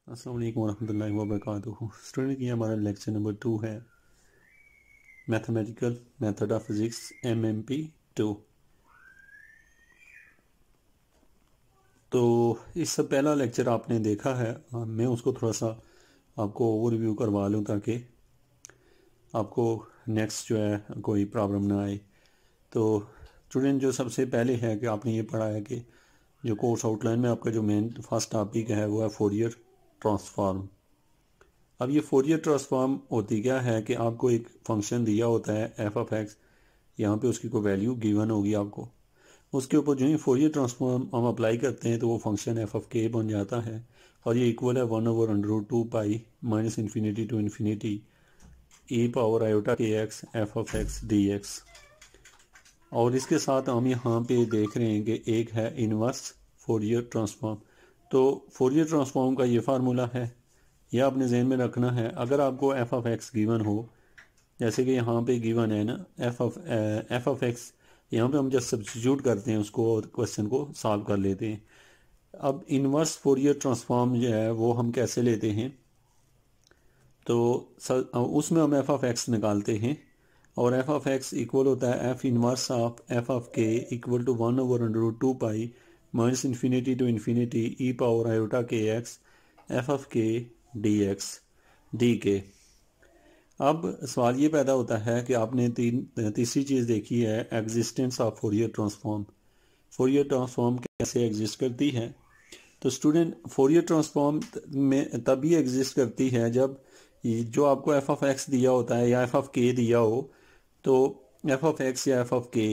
अस्सलाम वालेकुम वरहमतुल्लाहि वबरकातुहू। स्टूडेंट की हमारा लेक्चर नंबर 2 है mathematical method of physics MMP 2। तो इससे पहला लेक्चर आपने देखा है, मैं उसको थोड़ा सा आपको ओवरव्यू करवा लूँ ताकि आपको नेक्स्ट जो है कोई प्रॉब्लम ना आए। तो स्टूडेंट जो सबसे पहले है कि आपने ये पढ़ा है कि जो कोर्स आउटलाइन में आपका जो मेन फर्स्ट टॉपिक है वो है फोरियर ट्रांसफॉर्म। अब ये फोरियर ट्रांसफॉर्म होती क्या है कि आपको एक फंक्शन दिया होता है एफ ऑफ एक्स, यहाँ पे उसकी कोई वैल्यू गिवन होगी आपको, उसके ऊपर जो ही फोरियर ट्रांसफॉर्म हम अप्लाई करते हैं तो वो फंक्शन एफ ऑफ के बन जाता है और ये इक्वल है 1/√2 pi minus infinity to infinity E power iota के x F of x D x. और इसके साथ हम यहाँ पे देख रहे हैं कि एक है इनवर्स फोरियर ट्रांसफॉर्म। तो फोरियर ट्रांसफॉर्म का ये फार्मूला है, यह आपने जहन में रखना है। अगर आपको एफ ऑफ एक्स गिवन हो, जैसे कि यहाँ पे गिवन है ना एफ ऑफ एक्स, यहाँ पे हम जब सब्स्टिट्यूट करते हैं उसको और क्वेश्चन को सॉल्व कर लेते हैं। अब इनवर्स फोरियर ट्रांसफॉर्म जो है वो हम कैसे लेते हैं, तो उसमें हम एफ ऑफ एक्स निकालते हैं और एफ ऑफ एक्स इक्वल होता है f inverse of f of k equal to 1/√2 pi minus infinity to infinity E power iota के x F of k d x d k. अब सवाल ये पैदा होता है कि आपने तीसरी चीज़ देखी है existence of Fourier transform. Fourier transform कैसे एग्जिस्ट करती है? तो स्टूडेंट फोरियर ट्रांसफॉर्म में तभी एग्जिस्ट करती है जब जो आपको एफ ऑफ एक्स दिया होता है या एफ ऑफ के दिया हो, तो एफ ऑफ एक्स या एफ ऑफ के,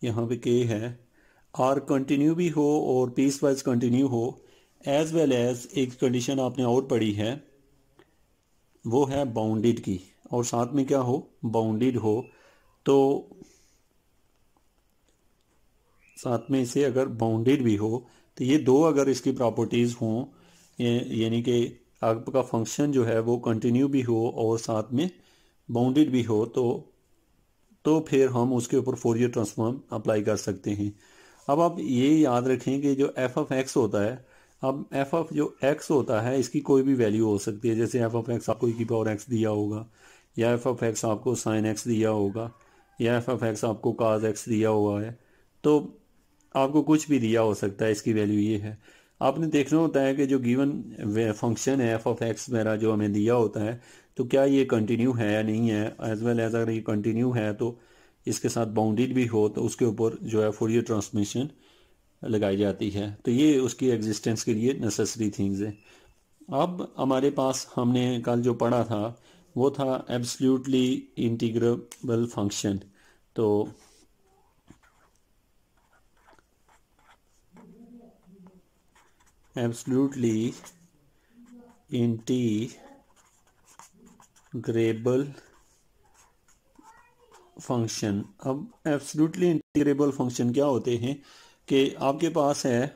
यहाँ पे के है, और कंटिन्यू भी हो और पीस वाइज कंटिन्यू हो, एज वेल एज एक कंडीशन आपने और पढ़ी है वो है बाउंडेड की, और साथ में क्या हो, बाउंडेड हो। तो साथ में इसे अगर बाउंडेड भी हो तो ये दो अगर इसकी प्रॉपर्टीज़ हों, यानी कि आपका फंक्शन जो है वो कंटिन्यू भी हो और साथ में बाउंडेड भी हो, तो फिर हम उसके ऊपर फोरियर ट्रांसफॉर्म अप्लाई कर सकते हैं। अब आप ये याद रखें कि जो एफ ऑफ एक्स होता है, अब एफ ऑफ जो एक्स होता है इसकी कोई भी वैल्यू हो सकती है। जैसे एफ ऑफ एक्स आपको ई पावर एक्स दिया होगा, या एफ ऑफ एक्स आपको साइन एक्स दिया होगा, या एफ ऑफ एक्स आपको काज एक्स दिया हुआ है, तो आपको कुछ भी दिया हो सकता है। इसकी वैल्यू ये है, आपने देखना होता है कि जो गिवन फंक्शन है एफ ऑफ एक्स मेरा जो हमें दिया होता है, तो क्या ये कंटिन्यू है या नहीं है। एज वेल एज अगर ये कंटिन्यू है तो इसके साथ बाउंडेड भी हो तो उसके ऊपर जो है फोरियर ट्रांसमिशन लगाई जाती है। तो ये उसकी एग्जिस्टेंस के लिए नेसेसरी थिंग्स है। अब हमारे पास हमने कल जो पढ़ा था वो था एब्सोल्युटली इंटीग्रेबल फंक्शन। तो एब्सोल्युटली इंटीग्रेबल फंक्शन। अब एब्सोल्युटली इंटीग्रेबल फंक्शन क्या होते हैं कि आपके पास है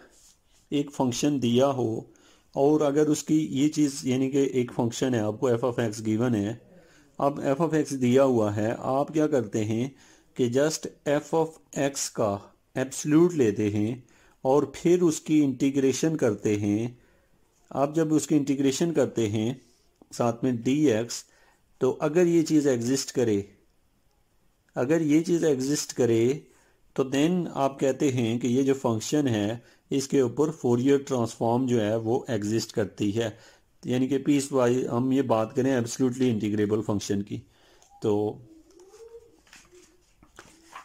एक फंक्शन दिया हो और अगर उसकी ये चीज़, यानी कि एक फंक्शन है आपको एफ ऑफ एक्स गिवन है, अब एफ ऑफ एक्स दिया हुआ है, आप क्या करते हैं कि जस्ट एफ ऑफ एक्स का एब्सोल्यूट लेते हैं और फिर उसकी इंटीग्रेशन करते हैं। आप जब उसकी इंटीग्रेशन करते हैं साथ में डी एक्स, तो अगर ये चीज़ एग्जिस्ट करे, अगर ये चीज़ एग्जिस्ट करे तो देन आप कहते हैं कि ये जो फंक्शन है इसके ऊपर फोरियर ट्रांसफॉर्म जो है वो एग्जिस्ट करती है। यानी कि पीस वाइज हम ये बात करें एब्सोल्युटली इंटीग्रेबल फंक्शन की। तो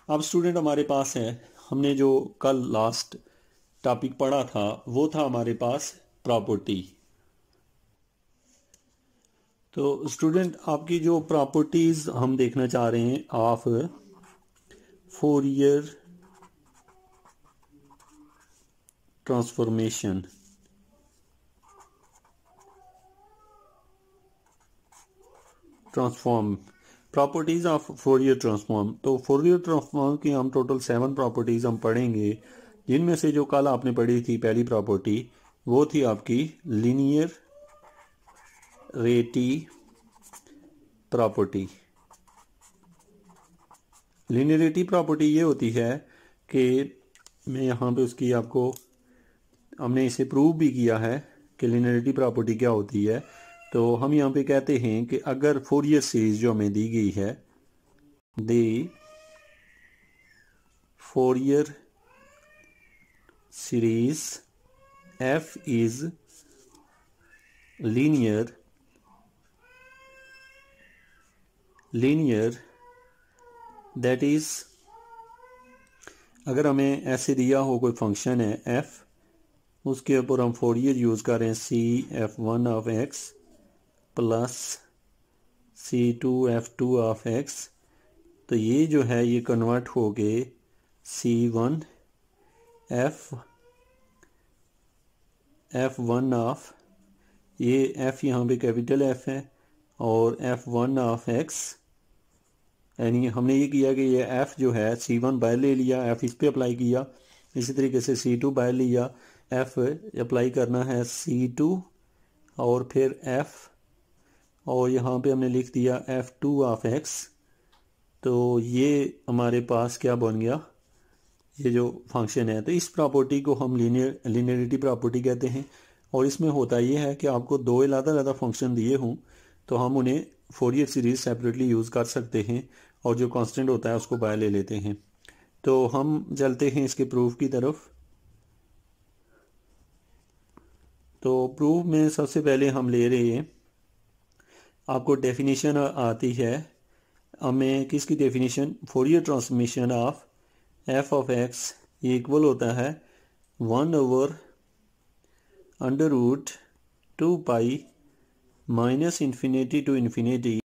अब स्टूडेंट हमारे पास है, हमने जो कल लास्ट टॉपिक पढ़ा था वो था हमारे पास प्रॉपर्टी। तो स्टूडेंट आपकी जो प्रॉपर्टीज हम देखना चाह रहे हैं of Fourier transformation. Transform properties of Fourier transform. तो फोरियर ट्रांसफॉर्म की हम टोटल 7 प्रॉपर्टीज हम पढ़ेंगे, जिनमें से जो कल आपने पढ़ी थी पहली प्रॉपर्टी वो थी आपकी लीनियर रेटी प्रॉपर्टी। लीनियरिटी प्रॉपर्टी ये होती है कि मैं यहाँ पे उसकी आपको, हमने इसे प्रूव भी किया है कि लिनियरिटी प्रॉपर्टी क्या होती है। तो हम यहाँ पे कहते हैं कि अगर फोरियर सीरीज जो हमें दी गई है, the Fourier series f is linear that is, अगर हमें ऐसे दिया हो कोई फंक्शन है f, उसके ऊपर हम फोरियर यूज़ कर रहे हैं CF1 of x plus C2F2 of x, तो ये जो है ये कन्वर्ट हो गए C1 F1 ऑफ, ये f यहाँ पे कैपिटल F है और F1 ऑफ x, यानी हमने ये किया कि ये f जो है C1 बाहर ले लिया, f इस पे अप्लाई किया, इसी तरीके से C2 बाहर लिया, f अप्लाई करना है C2 और फिर f, और यहाँ पे हमने लिख दिया F2 ऑफ x। तो ये हमारे पास क्या बन गया, ये जो फंक्शन है। तो इस प्रॉपर्टी को हम लीनियरिटी प्रॉपर्टी कहते हैं। और इसमें होता ये है कि आपको दो अलग-अलग फंक्शन दिए हों तो हम उन्हें फोरियर सीरीज सेपरेटली यूज़ कर सकते हैं और जो कांस्टेंट होता है उसको बाहर ले लेते हैं। तो हम चलते हैं इसके प्रूफ की तरफ। तो प्रूफ में सबसे पहले हम ले रहे हैं, आपको डेफिनेशन आती है हमें, किसकी definition, Fourier transformation of f of x ये इक्वल होता है 1/√2 pi minus infinity to infinity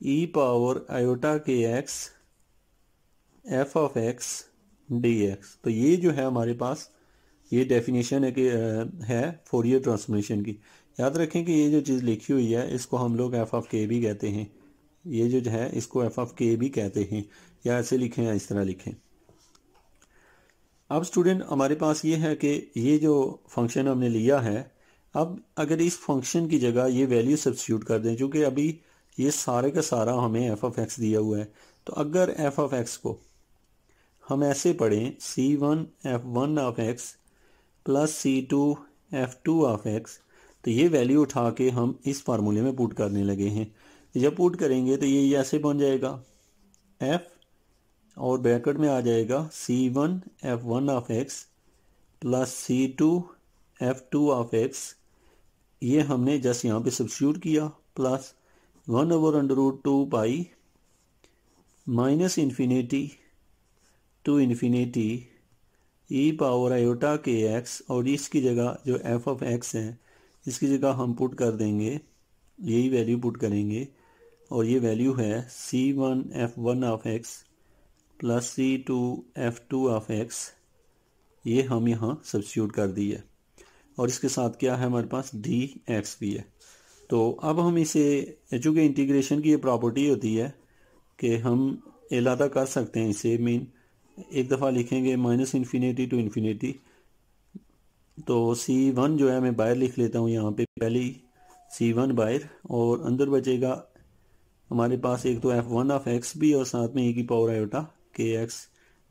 e power iota K x f of x dx। तो ये जो है हमारे पास ये डेफिनेशन है कि है फोरियर ट्रांसफॉर्मेशन की। याद रखें कि ये जो चीज़ लिखी हुई है इसको हम लोग f ऑफ k भी कहते हैं, ये जो है इसको f ऑफ k भी कहते हैं, या ऐसे लिखें या इस तरह लिखें। अब स्टूडेंट हमारे पास ये है कि ये जो फंक्शन हमने लिया है, अब अगर इस फंक्शन की जगह ये वैल्यू सब्स्टिट्यूट कर दें, क्योंकि अभी ये सारे का सारा हमें f ऑफ x दिया हुआ है, तो अगर f ऑफ x को हम ऐसे पढ़ें C1 F1 of x plus C2 F2 of x, तो ये वैल्यू उठा के हम इस फार्मूले में पुट करने लगे हैं। जब पुट करेंगे तो ये ऐसे बन जाएगा f और ब्रैकेट में आ जाएगा C1 F1 of x plus C2 F2 of x, ये हमने जस्ट यहाँ पे सब्स्टिट्यूट किया, plus 1/√2 pi minus infinity to infinity e power iota K x, और इसकी जगह जो f ऑफ x है इसकी जगह हम पुट कर देंगे, यही वैल्यू पुट करेंगे, और ये वैल्यू है C1 F1 of x plus C2 F2 of x, ये हम यहाँ सब्स्टिट्यूट कर दी है, और इसके साथ क्या है हमारे पास dx भी है। तो अब हम इसे, चूँकि इंटीग्रेशन की ये प्रॉपर्टी होती है कि हम इलादा कर सकते हैं इसे, मीन एक दफ़ा लिखेंगे माइनस इन्फिनिटी टू इन्फिनिटी, तो C1 जो है मैं बाहर लिख लेता हूँ यहाँ पे, पहले ही C1 बाहर, और अंदर बचेगा हमारे पास एक तो F1 ऑफ x भी और साथ में e की power iota K x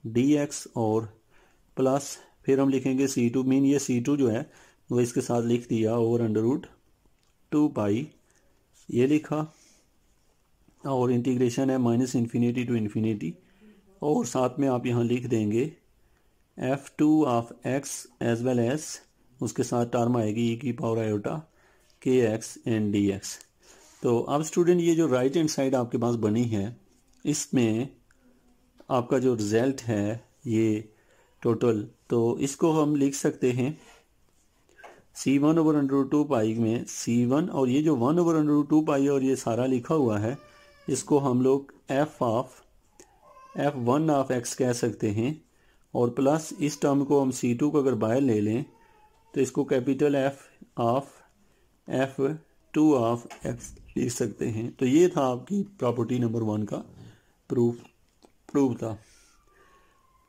dx, और प्लस फिर हम लिखेंगे C2, मीन ये C2 जो है वो इसके साथ लिख दिया ओवर√2 पाई, ये लिखा, और इंटीग्रेशन है माइनस इन्फिनिटी टू इन्फिनिटी, और साथ में आप यहाँ लिख देंगे F2 of x as well as उसके साथ टर्म आएगी e की power iota K x and dx। तो अब स्टूडेंट ये जो राइट हैंड साइड आपके पास बनी है, इसमें आपका जो रिजल्ट है ये टोटल, तो इसको हम लिख सकते हैं C1/√2 पाई में C1, और ये जो 1/√2 पाई और ये सारा लिखा हुआ है इसको हम लोग F1 ऑफ x कह सकते हैं, और प्लस इस टर्म को हम C2 को अगर बाहर ले लें तो इसको capital F of F2 of x लिख सकते हैं। तो ये था आपकी प्रॉपर्टी नंबर 1 का प्रूफ था।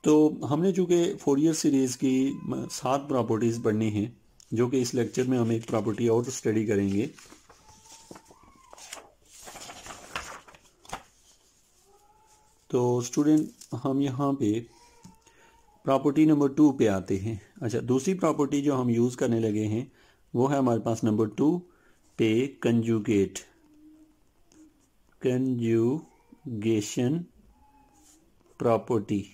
तो हमने चूँकि फोरियर सीरीज़ की 7 प्रॉपर्टीज़ पढ़नी हैं, जो कि इस लेक्चर में हम एक प्रॉपर्टी और स्टडी करेंगे। तो स्टूडेंट हम यहाँ पे प्रॉपर्टी नंबर 2 पे आते हैं। अच्छा, दूसरी प्रॉपर्टी जो हम यूज़ करने लगे हैं वो है हमारे पास नंबर 2 पे कंजुगेशन प्रॉपर्टी।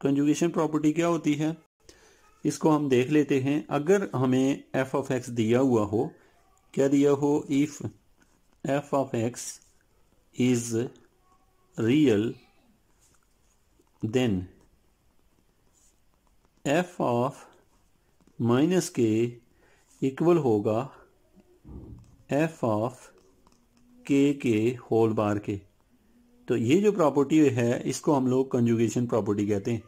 कंजुगेशन प्रॉपर्टी क्या होती है, इसको हम देख लेते हैं। अगर हमें एफ ऑफ एक्स दिया हुआ हो, क्या दिया हो, if F of X is real then F of minus K equal होगा F of K whole bar के। तो ये जो प्रॉपर्टी है इसको हम लोग कंजुगेशन प्रॉपर्टी कहते हैं।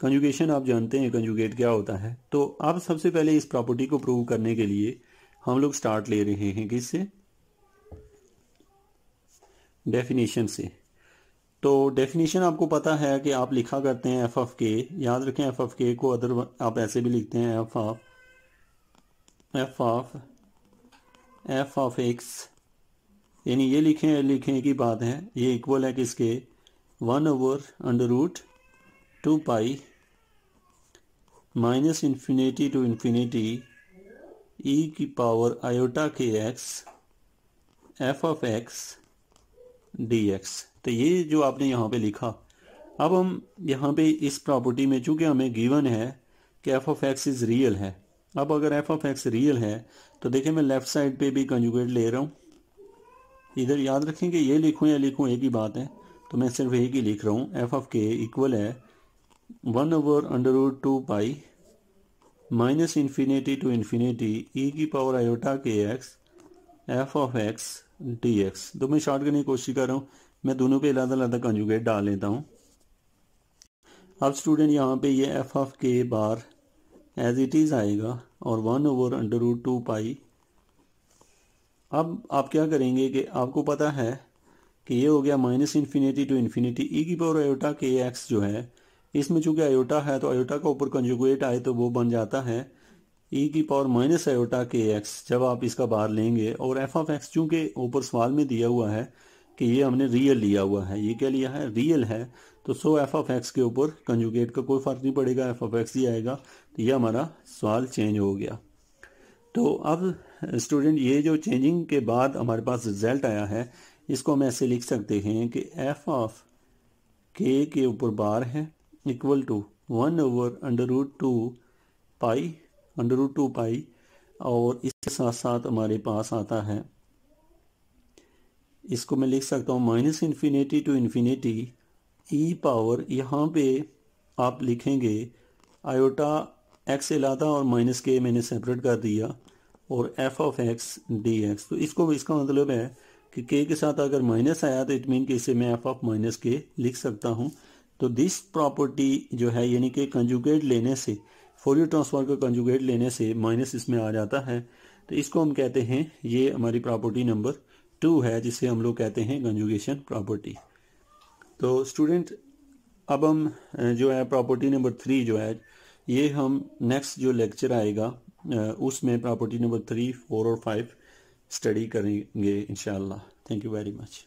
कंजुगेशन आप जानते हैं कंजुगेट क्या होता है। तो अब सबसे पहले इस प्रॉपर्टी को प्रूव करने के लिए हम लोग स्टार्ट ले रहे हैं किससे, डेफिनेशन से। तो डेफिनेशन आपको पता है कि आप लिखा करते हैं एफ ऑफ के, याद रखें एफ ऑफ के को अदर आप ऐसे भी लिखते हैं एफ ऑफ एक्स, यानी ये लिखें की बात है, ये इक्वल है किसके, 1/√2 pi minus infinity to infinity e की पावर आयोटा के x F of x D X. तो ये जो आपने यहाँ पे लिखा, अब हम यहाँ पे इस प्रॉपर्टी में चूंकि हमें गिवन है कि F of X is real है। अब अगर एफ ऑफ एक्स रियल है तो देखिए मैं लेफ्ट साइड पे भी कंजुगेट ले रहा हूँ। इधर याद रखें कि ये लिखूँ या लिखूँ एक ही बात है, तो मैं सिर्फ एक ही लिख रहा हूँ। एफ ऑफ के इक्वल है 1/√2 pi minus infinity to infinity e की पावर आयोटा के x F of x D X. तो मैं शॉर्ट करने की कोशिश कर रहा हूँ, मैं दोनों पे अलग अलग कंजुगेट डाल लेता हूँ। अब स्टूडेंट यहाँ पे ये एफ ऑफ के बार एज इट इज़ आएगा और 1/√2 पाई। अब आप क्या करेंगे कि आपको पता है कि ये हो गया माइनस इन्फिनिटी टू इन्फिनिटी ई की पावर आयोटा के एक्स जो है, इसमें चूंकि आयोटा है तो आयोटा का ऊपर कंजुगेट आए तो वो बन जाता है ई की पावर माइनस आयोटा के एक्स जब आप इसका बाहर लेंगे। और एफ ऑफ एक्स चूंकि ऊपर सवाल में दिया हुआ है कि ये हमने रियल लिया हुआ है, ये क्या लिया है, रियल है, तो सो एफ ऑफ एक्स के ऊपर कंजुगेट का कोई फर्क नहीं पड़ेगा, एफ ऑफ एक्स ही आएगा। तो ये हमारा सवाल चेंज हो गया। तो अब स्टूडेंट ये जो चेंजिंग के बाद हमारे पास रिजल्ट आया है, इसको हम ऐसे लिख सकते हैं कि एफ ऑफ के ऊपर बार है इक्वल टू 1/√2 पाई और इसके साथ साथ हमारे पास आता है, इसको मैं लिख सकता हूँ minus infinity to infinity E power, यहाँ पे आप लिखेंगे आयोटा एक्स अलादा और माइनस के मैंने सेपरेट कर दिया और F of x D X. तो इसको इसका मतलब है कि के साथ अगर माइनस आया तो इट मीन कि इसे मैं एफ ऑफ माइनस के लिख सकता हूँ। तो दिस प्रॉपर्टी जो है यानी कि कंजुगेट लेने से, फोरियर ट्रांसफॉर्म का कंजुगेट लेने से माइनस इसमें आ जाता है, तो इसको हम कहते हैं, ये हमारी प्रॉपर्टी नंबर 2 है जिसे हम लोग कहते हैं कंजुगेशन प्रॉपर्टी। तो स्टूडेंट अब हम जो है प्रॉपर्टी नंबर 3 जो है ये हम नेक्स्ट जो लेक्चर आएगा उसमें प्रॉपर्टी नंबर 3, 4 और 5 स्टडी करेंगे इंशाल्लाह। Thank you very much.